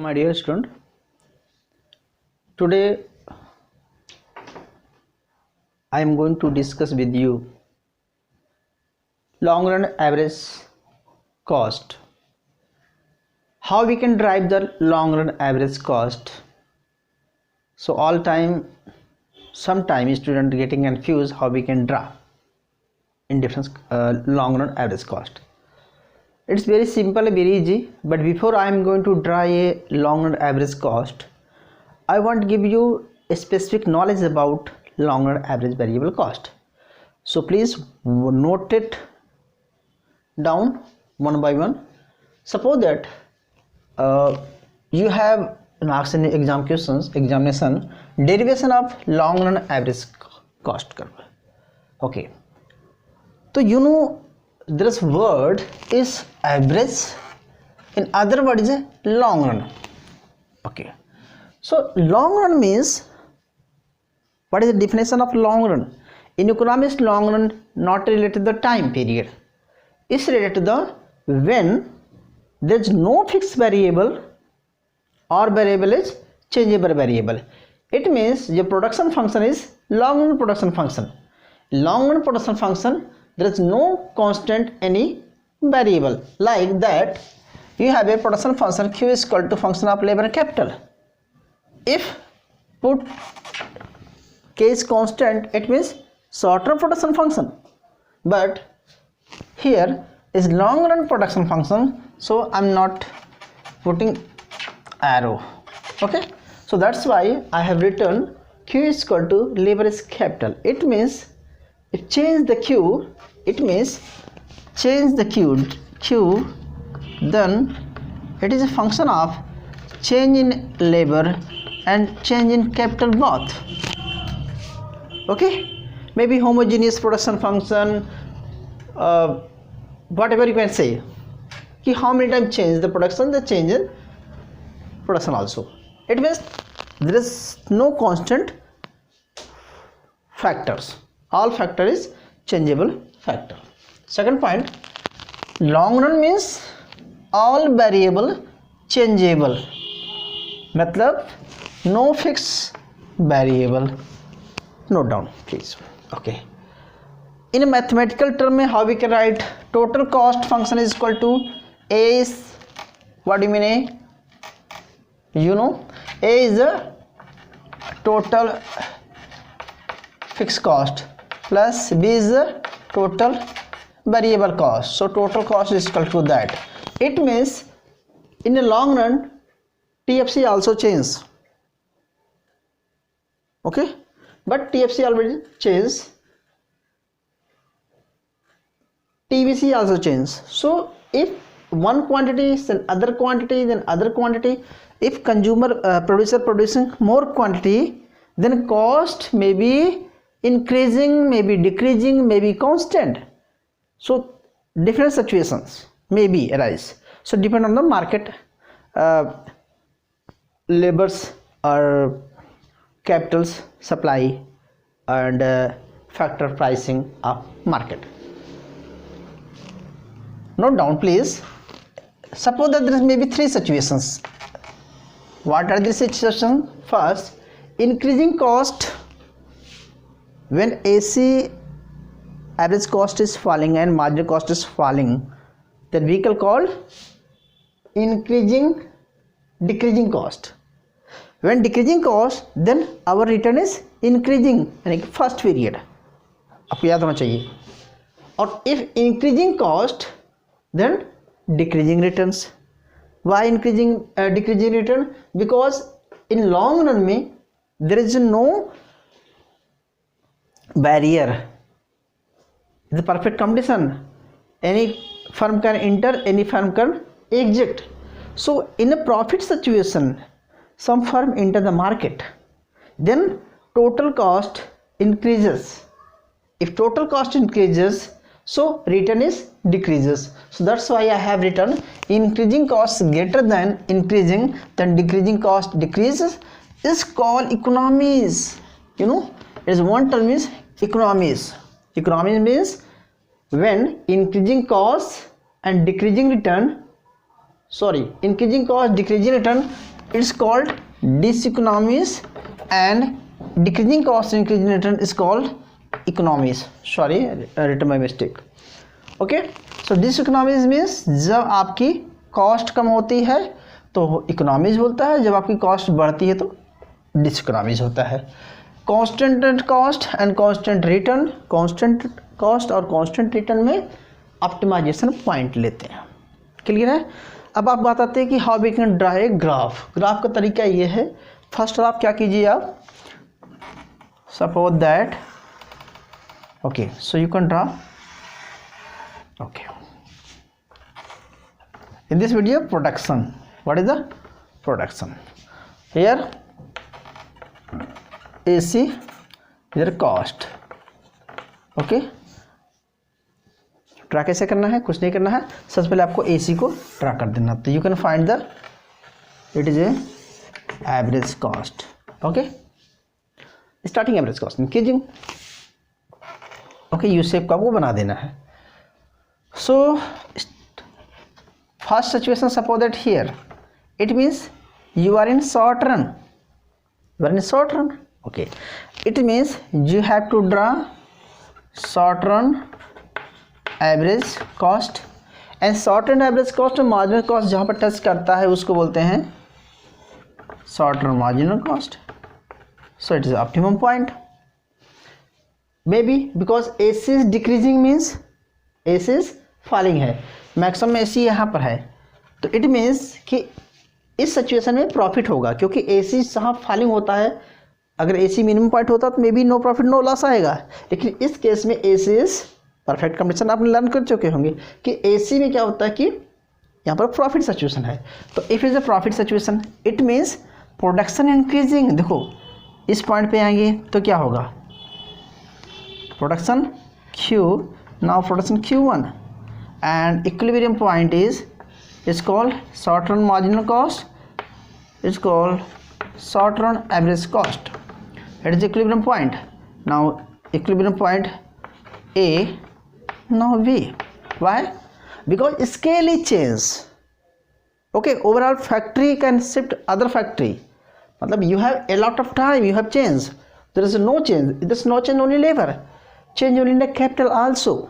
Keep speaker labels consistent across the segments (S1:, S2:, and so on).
S1: My dear student, today I am going to discuss with you long run average cost. How we can drive the long run average cost. So sometime student getting confused how we can draw in different long run average cost. It's very simple, very easy, but before I am going to draw a long run average cost, I want to give you a specific knowledge about long run average variable cost. So please note it down one by one. Suppose that you have asked in examination derivation of long run average cost curve. Okay, so you know this word is average, in other word is a long run. Okay, so long run means, what is the definition of long run? In economics, long run not related to the time period, it's related to the when there is no fixed variable or variable is changeable variable. It means your production function is long run production function. Long run production function, there is no constant any variable. Like that, you have a production function Q is equal to function of labor and capital. If put K is constant, it means short-term production function. But here is long run production function, so I'm not putting arrow. Okay, so that's why I have written Q is equal to labor is capital. It means if change the Q, it means change the Q, then it is a function of change in labor and change in capital both. Okay, maybe homogeneous production function, whatever you can say, how many times change the production, the change in production also. It means there is no constant factors, all factor is changeable factor. Second point, long run means all variable changeable, matlab no fixed variable. Note down please. Okay, in a mathematical term, how we can write total cost function is equal to A is, what do you mean A? You know, A is the total fixed cost plus B is the total variable cost. So total cost is equal to that. It means in the long run TFC also changes. Okay, but TFC already changed, TVC also changes. So if one quantity, then other quantity, then other quantity, if producer producing more quantity, then cost may be increasing, may be decreasing, may be constant. So different situations may be arise. So depend on the market, labors or capitals supply and factor pricing of market. Note down please. Suppose that there is maybe three situations. What are these situations? First, increasing cost. When AC average cost is falling and marginal cost is falling, then we can call decreasing cost. When decreasing cost, then our return is increasing in first period. आपको याद होना चाहिए. और if increasing cost, then decreasing returns. Why decreasing return? Because in long run में there is no barrier, the perfect competition, any firm can enter, any firm can exit. So in a profit situation, some firm enter the market, then total cost increases. If total cost increases, so return is decreases. So that's why I have written increasing cost greater than increasing, then decreasing cost decreases is called economies. You know, it is one term is economies. Economies means when increasing cost and decreasing return, increasing cost, decreasing return it's called diseconomies, and decreasing cost increasing return is called economies. Sorry, written by mistake. Okay, so diseconomies means जब आपकी cost कम होती है तो economies बोलता है, जब आपकी cost बढ़ती है तो डिसइकोनॉमीज होता है. Constant cost and constant return, constant cost और कांस्टेंट रिटर्न में ऑप्टिमाइजेशन पॉइंट लेते हैं. क्लियर है. अब आप बताते हैं कि how we can draw a graph. Graph का तरीका ये है, फर्स्ट आप क्या कीजिए, आप suppose that okay, so you can draw okay in this video production. What is the production? Here AC, here cost. Okay, draw कैसे करना है, कुछ नहीं करना है, सबसे पहले आपको AC को ड्रा कर देना. तो you can find the it is a average cost. Okay, starting average cost increasing. Okay, U shape का आपको बना देना है. सो first situation, suppose that here it means you are in short run, you are in short run. Okay, it means you have to draw short run average cost, and short run average cost और marginal cost जहाँ पर touch करता है उसको बोलते हैं short run marginal cost. So it is optimum point. Maybe because AC is decreasing means AC is falling है, maximum AC यहाँ पर है, तो इट मीन्स कि इस सिचुएशन में प्रॉफिट होगा, क्योंकि AC जहाँ फॉलिंग होता है, अगर AC मिनिमम पॉइंट होता तो maybe no profit no loss आएगा. लेकिन इस केस में AC इज परफेक्ट कंडीशन. आपने लर्न कर चुके होंगे कि AC में क्या होता है कि यहाँ पर प्रॉफिट सिचुएशन है. तो if is a profit situation it means production increasing. देखो इस पॉइंट पे आएंगे तो क्या होगा, production Q, now production Q1 and equilibrium point is called short run marginal cost, is called short run average cost. It is equilibrium point. Now equilibrium point A, now B. Why? Because scale is change. Okay, overall factory can shift other factory. मतलब you have a lot of time, you have change. There is no change. There is no change only labor. Change only in the capital also.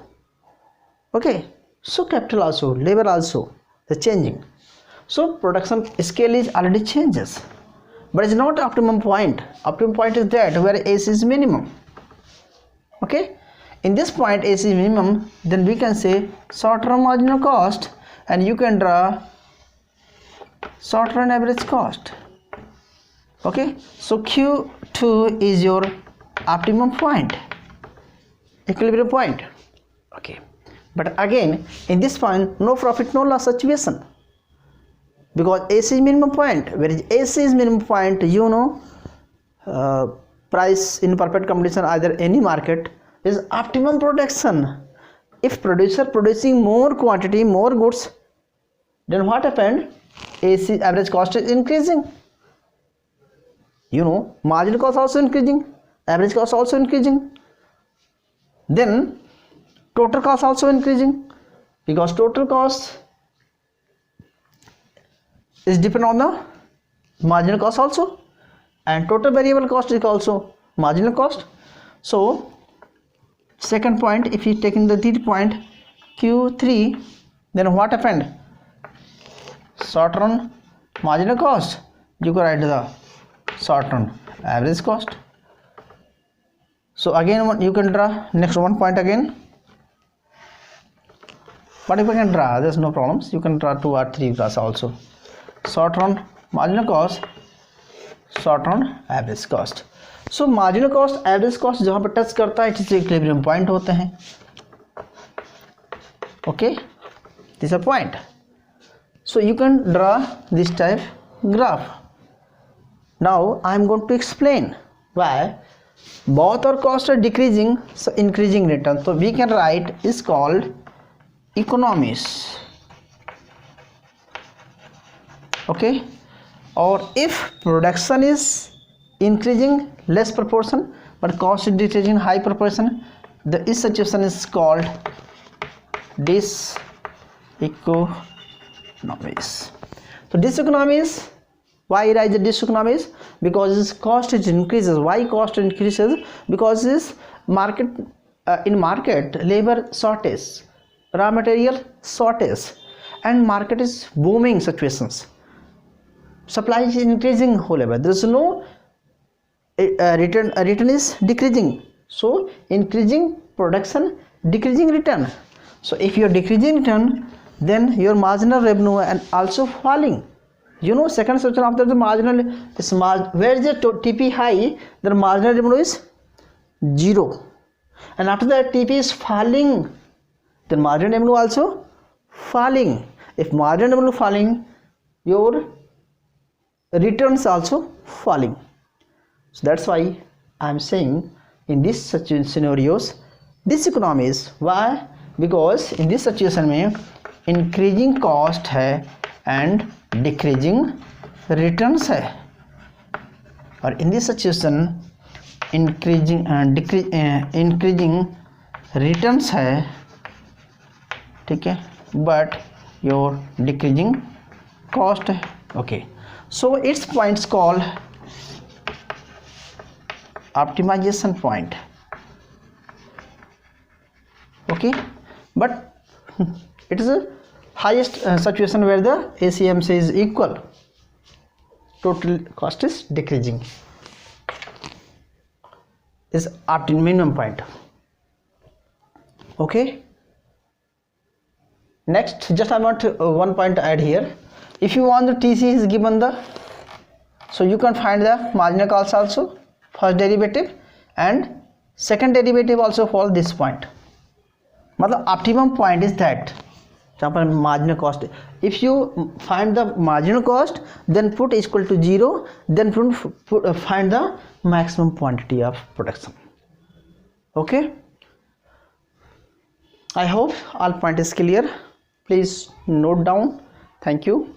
S1: Okay. So capital also, labor also, the changing. So production scale is already changes, but it's not optimum point. Optimum point is that where AC is minimum. Okay, in this point AC is minimum, then we can say short run marginal cost, and you can draw short run average cost. Okay, so Q2 is your optimum point, equilibrium point. Okay. But again in this point no profit no loss situation, because AC is minimum point. Where is AC is minimum point, you know, price in perfect competition either any market is optimum production. If producer producing more quantity, more goods, then what happened, AC average cost is increasing. You know, marginal cost also increasing, average cost also increasing, then total cost also increasing, because total cost is depend on the marginal cost also, and total variable cost is also marginal cost. So second point, if you taking the third point Q3, then what happened, short run marginal cost, you can write the short run average cost. So again you can draw next one point again. But if you can draw, there's no problems, you can draw 2 or 3 graphs also. Short run marginal cost, short run average cost. So marginal cost, average cost जहाँ पर touch करता है इसे equilibrium point होते हैं. Okay, this is a point. So you can draw this type graph. Now I am going to explain why both our costs are decreasing, so increasing return. So we can write is called economies. Okay, or if production is increasing less proportion but cost is decreasing high proportion, this situation is called diseconomies. So diseconomies Why rise the diseconomies? Because its cost is increases. Why cost increases? Because this market in market labor shortage, raw material shortage, and market is booming situations. Supply is increasing whole level. There is no return is decreasing. So increasing production, decreasing return. So if you are decreasing return, then your marginal revenue and also falling. You know, second section after the marginal is where is the TP high, the marginal revenue is 0, and after that TP is falling, then marginal revenue also falling. If marginal revenue falling, your returns also falling. So that's why I am saying in this such scenarios diseconomies. Why? Because in this situation में increasing cost है and decreasing returns है, और in this situation increasing and increasing returns है, ठीक है, but your decreasing cost है. Okay, so its points called optimization point. Okay, but it is a highest situation where the ACMC is equal, total cost is decreasing, is minimum point. Okay, next just I want one point to add here. If you want the TC is given the, so you can find the marginal cost also, first derivative, and second derivative also for this point. मतलब optimum point is that जहाँ पर marginal cost, if you find the marginal cost then put equal to 0, then find the maximum quantity of production. Okay, I hope all point is clear. Please note down. Thank you.